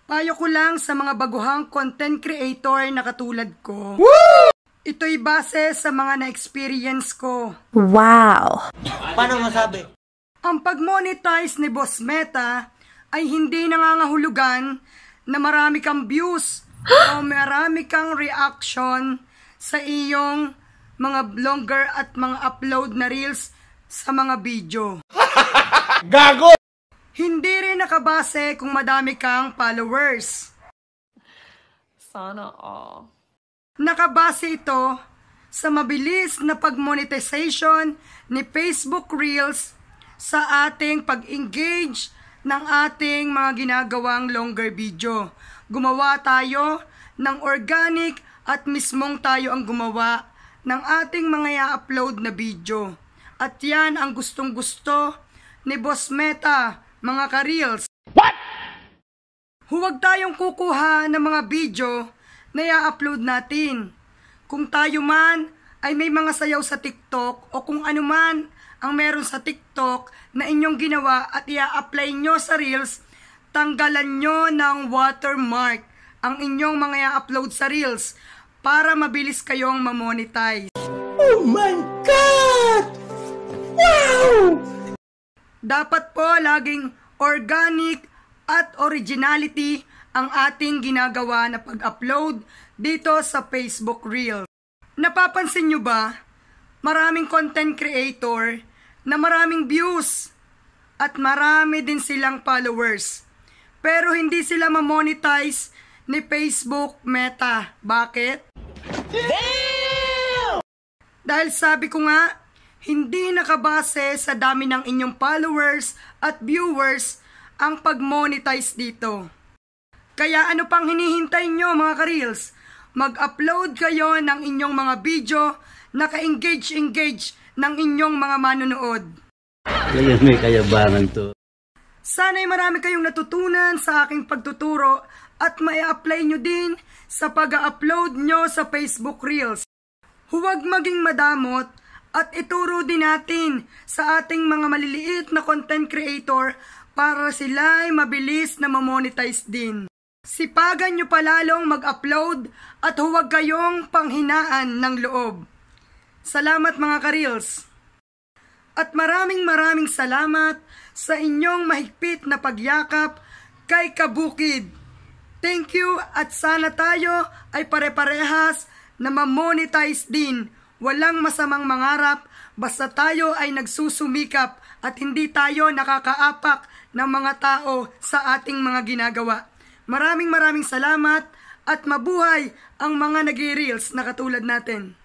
Payo ko lang sa mga baguhang content creator na katulad ko. Woo! Ito'y base sa mga na-experience ko. Wow! Paano masabi? Ang pag-monetize ni Boss Meta ay hindi nangangahulugan na marami kang views o marami kang reaction sa iyong mga vlogger at mga upload na reels sa mga video. Gago! Hindi rin nakabase kung madami kang followers. Sana all. Nakabase ito sa mabilis na pag-monetization ni Facebook Reels sa ating pag-engage ng ating mga ginagawang longer video. Gumawa tayo ng organic at mismong tayo ang gumawa ng ating mga i-upload na video. At yan ang gustong-gusto ni Boss Meta, mga ka-reels. What? Huwag tayong kukuha ng mga video na i-upload natin. Kung tayo man ay may mga sayaw sa TikTok o kung ano man ang meron sa TikTok na inyong ginawa at i-apply nyo sa Reels, tanggalan nyo ng watermark ang inyong mga i-upload sa Reels para mabilis kayong mamonetize. Oh my God! Wow! Dapat po laging organic at originality ang ating ginagawa na pag-upload dito sa Facebook Reels. Napapansin nyo ba? Maraming content creator na maraming views at marami din silang followers. Pero hindi sila ma-monetize ni Facebook Meta. Bakit? Damn! Dahil sabi ko nga, hindi nakabase sa dami ng inyong followers at viewers ang pag-monetize dito. Kaya ano pang hinihintay nyo mga ka-reels? Mag-upload kayo ng inyong mga video na ka-engage ng inyong mga manonood. Kaya may kayabangan to. Sana'y marami kayong natutunan sa aking pagtuturo at mai-apply nyo din sa pag-upload nyo sa Facebook Reels. Huwag maging madamot at ituro din natin sa ating mga maliliit na content creator para sila ay mabilis na mamonetize din. Sipagan nyo palalong mag-upload at huwag kayong panghinaan ng loob. Salamat mga ka-reels. At maraming salamat sa inyong mahigpit na pagyakap kay Kabukid. Thank you at sana tayo ay pare-parehas na mamonetize din. Walang masamang mangarap basta tayo ay nagsusumikap at hindi tayo nakakaapak ng mga tao sa ating mga ginagawa. Maraming salamat at mabuhay ang mga nag-reels na katulad natin.